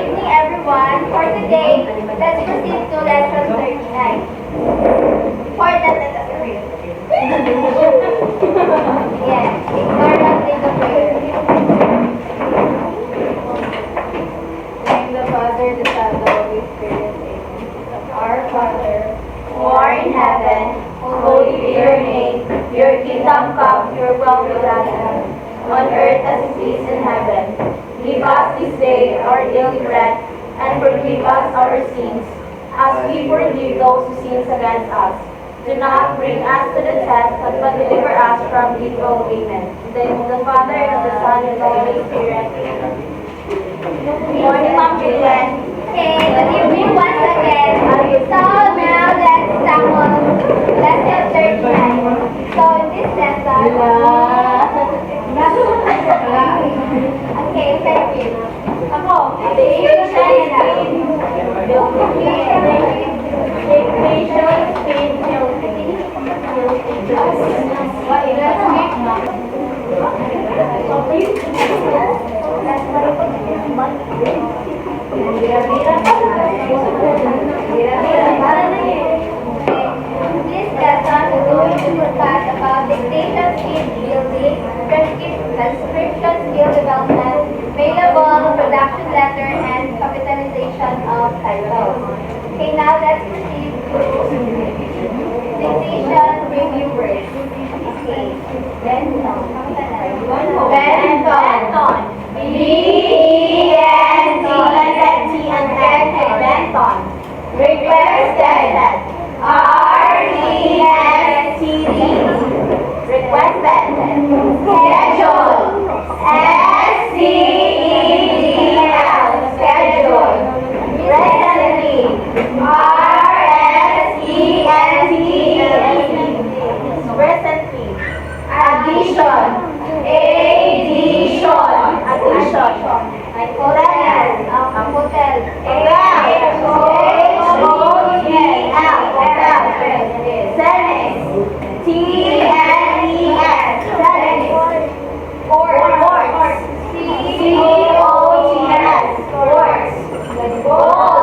Evening, everyone. For today, let's proceed to lesson 39. For that, let us pray. Yes, ignore that with the prayer. Name the Father, the Son, the Holy Spirit. Amen. Our Father, who art in heaven, holy be your name. Your kingdom come, your will be done on earth as it is in heaven. Give us this day our daily bread, and forgive us our sins, as we forgive those who sin against us. Do not bring us to the test, but deliver us from evil. Amen. In the name of the Father, and of the Son, and of the Holy Spirit. Good morning, Ma'am Julian. Okay, good evening once again. So now let's tackle lesson 39. So in this lesson, okay, thank you. Ako, this lesson is going to discuss about dictation skill building, transcription skill development, mailable, production letter, and capitalization of titles. Okay, now let's proceed to dictation review words. Okay, Benton. Benton. Benton. Requested. RESTD. Requested. Schedule. SCEDL. Schedule. Recently. RSENT. Recently. Addition. Addition. Hotel. Hotel. Tennis. TNES. Tennis. Courts. COTS. Courts. Goal.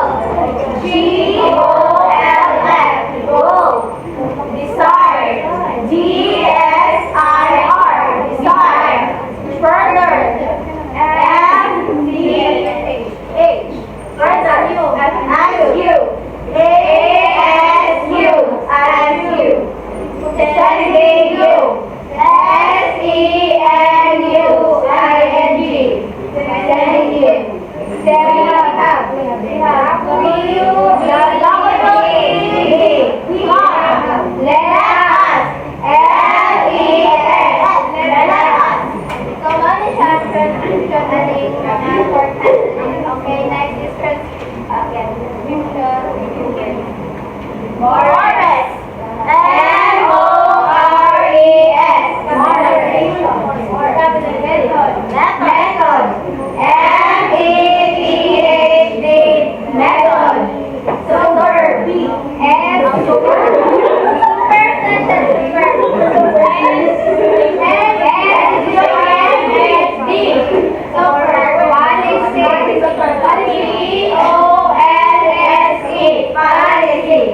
GOLF. Goal. Desired. DSIR. Desired. Further. MDH. Further. ASU. ASU. ASU. SENU. Okay, next is Morris. MORES. Moderation. Method. METHD. Method. Superb. Policy.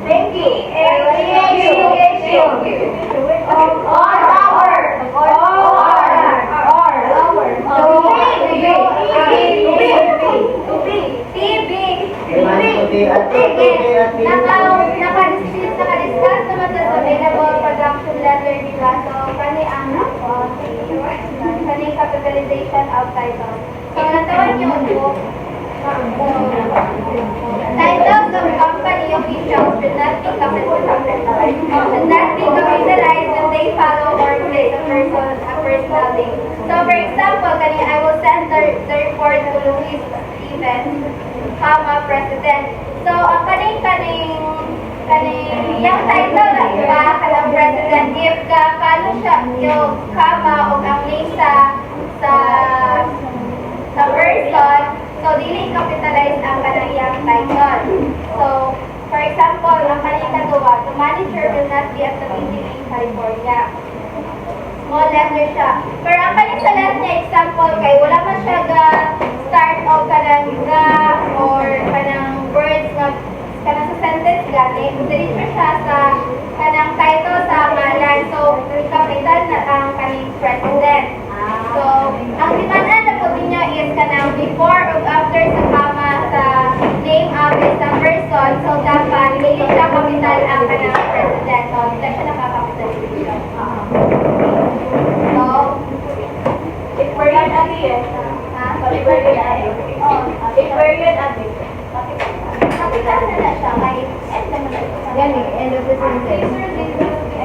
Thank you. Naka-discuss naman sa available production letter, di ba? So, kani ang kani capitalization of title. So, natawan yun po. Titles of company officials should not be capitalized when they follow or place a personal name. So, for example, kani I will send the report to Luis Stevens, President. So, ang kaning yung title na iba kanang president if kano siya yung o ang name sa person, so dili capitalize ang kanang iyang title. So, for example, ang kanang kagawa, the manager will not be at the meeting in California. Small letter siya. Pero ang kanang sa last niya example kay wala man siya start o kanang or kanang words nga kanang sa sentence gani, diretso siya sa kanang title sa ngalan. So, capital na ang kaning president. So, ang timanan na po niya is kanang before or after sa kama sa name of the person. So, dapat hindi siya capital ang kanang president. So, hindi siya nakakapital. So, if we're yun abi if we're yun abi kapital na siya kahit end naman na siya. Gani, end of the sentence.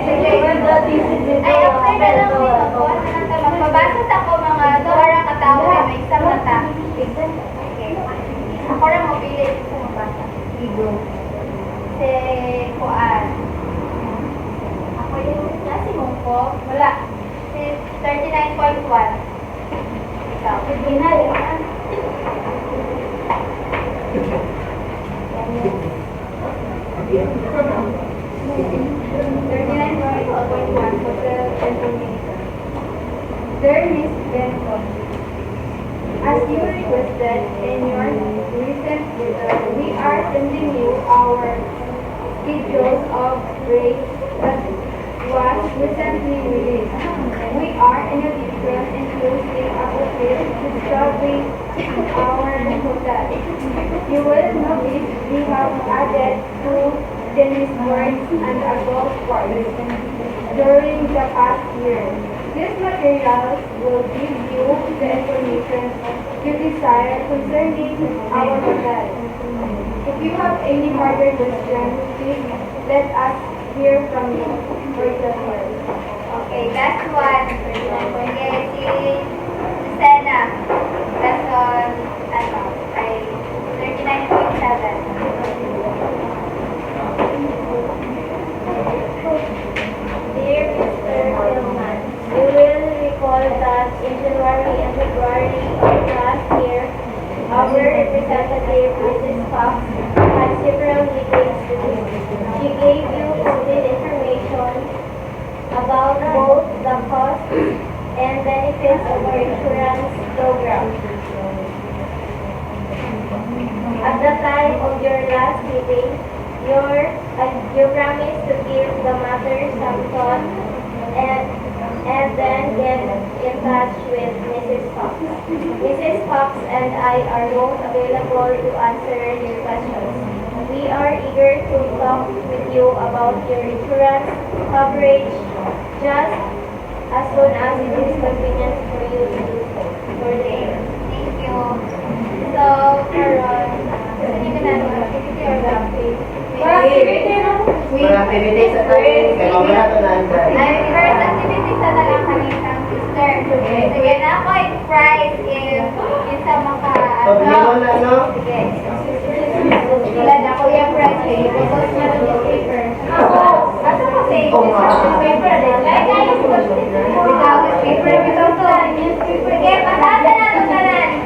Ay, after na lang dito, magbabasa sa ako mga dolara katao na may isang mata. Okay. Ako rin mabili sa mabasa. Si Kuan. Ako yung nasi mong ko. Wala. Si 39.1. Ikaw. Binali na. Dear Miss Benton, as you requested in your recent letter, we are sending you our schedules of grades that was recently released. We are in addition including appropriate to serving our hotel. You will notice we have added 2 tennis courts and a golf course during the past year. These materials will give you the information you desire concerning our hotel. If you have any further questions, please let us hear from you. Okay, last one. Okay, si Sena. That's on, 39.7. Dear Mr. Tillman, you will recall that in January and February of last year, our representative, Mrs. Fox, had several meetings with you. She gave you complete information about both the costs and benefits of our insurance program. At the time of your last meeting, you promised to give the matter some thought and then get in touch with Mrs. Fox. Mrs. Fox and I are both available to answer your questions. We are eager to talk with you about your insurance coverage just as soon as it is convenient for you to do so. Thank you. So, Aaron, hindi ka na activity or activity? Activity sa tayo, kaya mamaya ito na ay, first activity sa nalang kanitang sister. Sige na ako yung prize if isa maka... Pag-iwan na, no? Sige. Sila na ko yung prize eh. Because na lang yung paper. Ako kasi, paper din. Like, ayos ko. Without paper, without newspaper. Sige, patasa na ito na lang.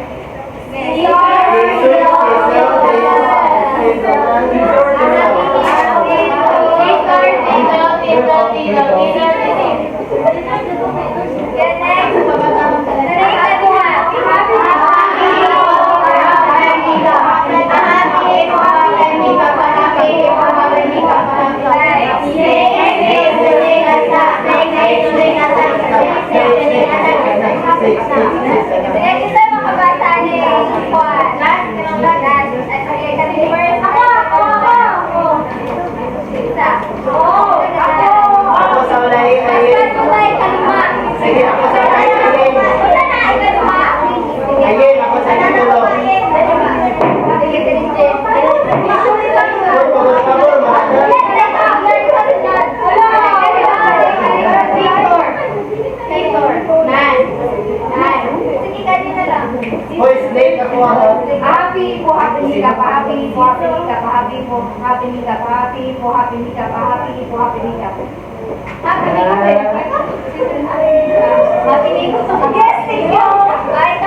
Hippo, happy Hika pa. Happy Hippo, happy Hika pa. Happy Hika pa. Happy Hippo. Yes, thank you. Ay,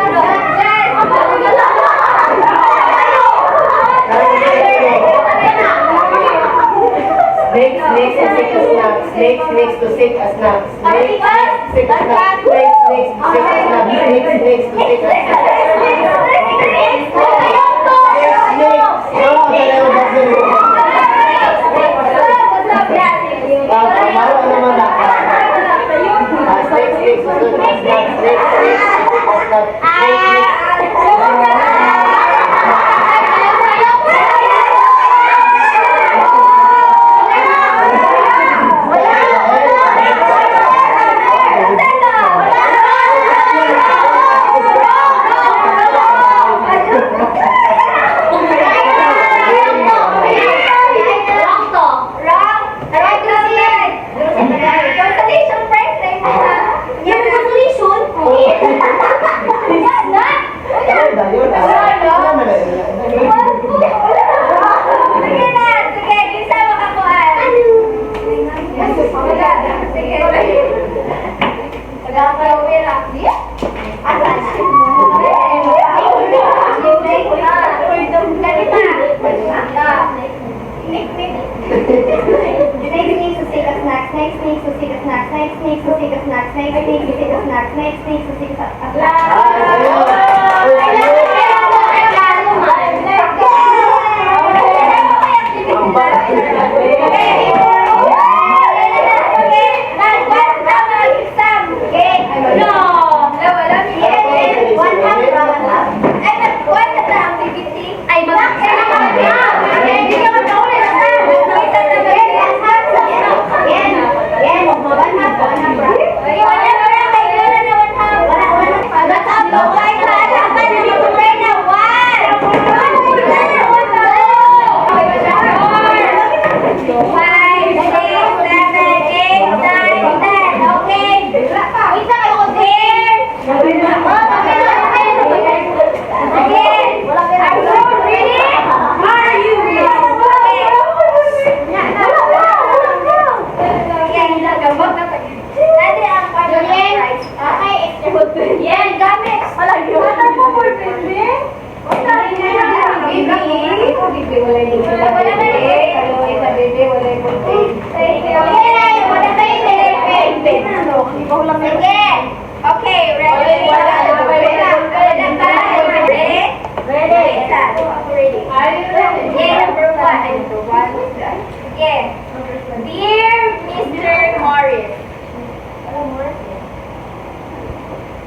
Snakes to sick a snap. Snakes to sick a snap. Snakes sick a snap. Snakes to sick a snap. Snakes to sick a snap.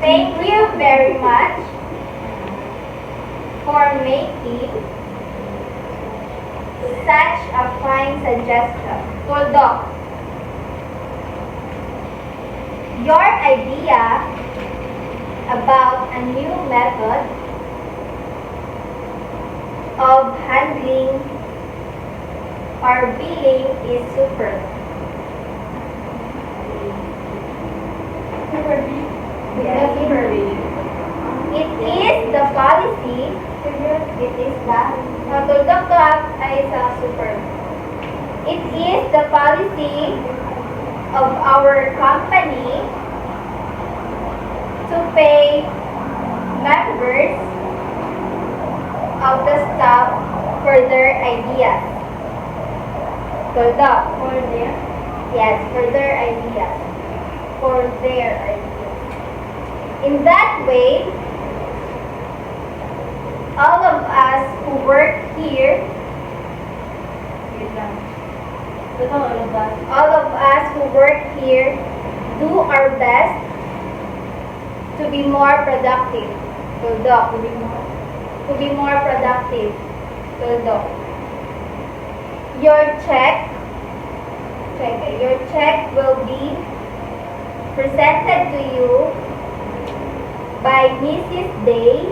Thank you very much for making such a fine suggestion. Tuldok, your idea about a new method of handling or billing is super. Yes. It is the policy. It is the tuldok to ay sa super. It is the policy of our company to pay members of the staff for their ideas. Tuldok. For their? Yes, for their ideas. For their ideas. In that way, all of us who work here, do our best to be more productive. Tuldok, to be more productive. Tuldok. Your check will be presented to you by Mrs. Day,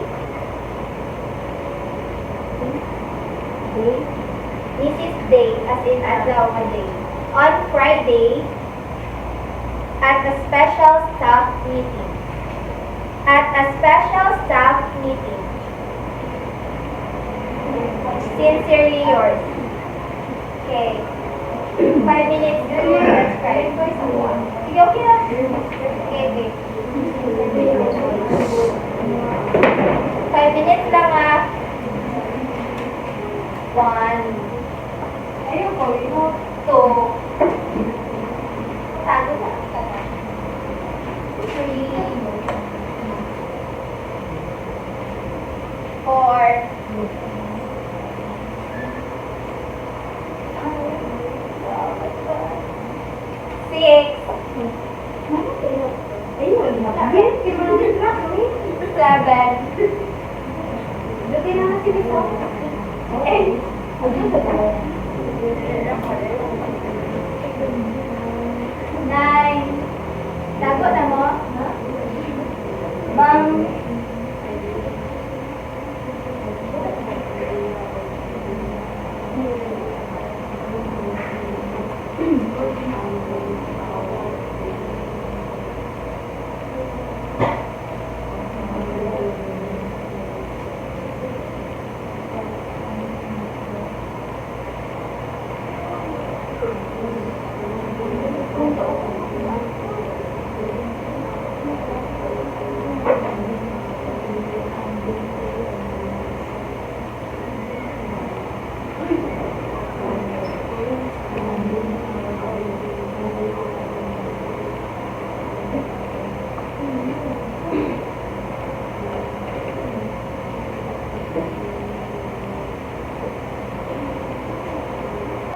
as in Azawa Day, on Friday at a special staff meeting. Sincerely yours. Okay. 5 minutes. Junior, that's right. Sige, okay na. Okay. 5 minutes lang ah. 1. Ayun po, 2. Tago na. 3. 4. 6. 7. Luti na nga si Lisa. 8. 9. Tago na mo? Bang.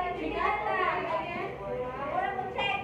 5 minutes lang. Wala mong check.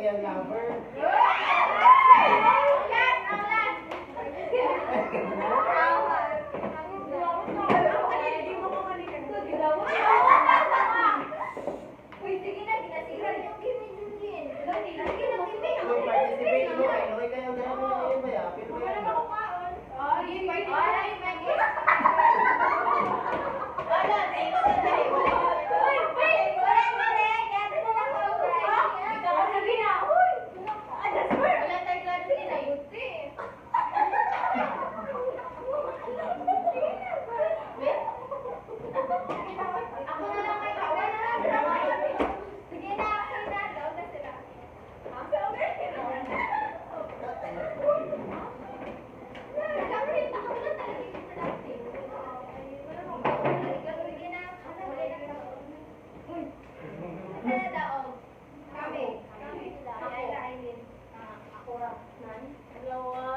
iyang lover. Kung participate mo, ay okay kayo ang dami na yun ba ya? Pero yan.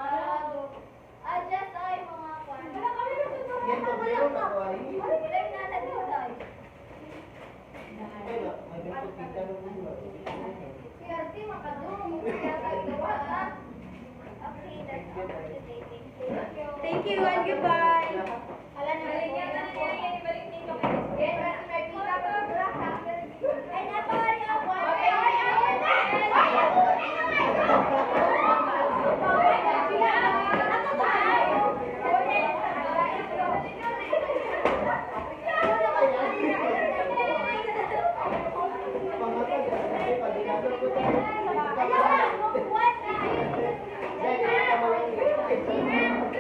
Yan to, meron ako ay. Ay, may pintupitan mo ba? Thank you and goodbye.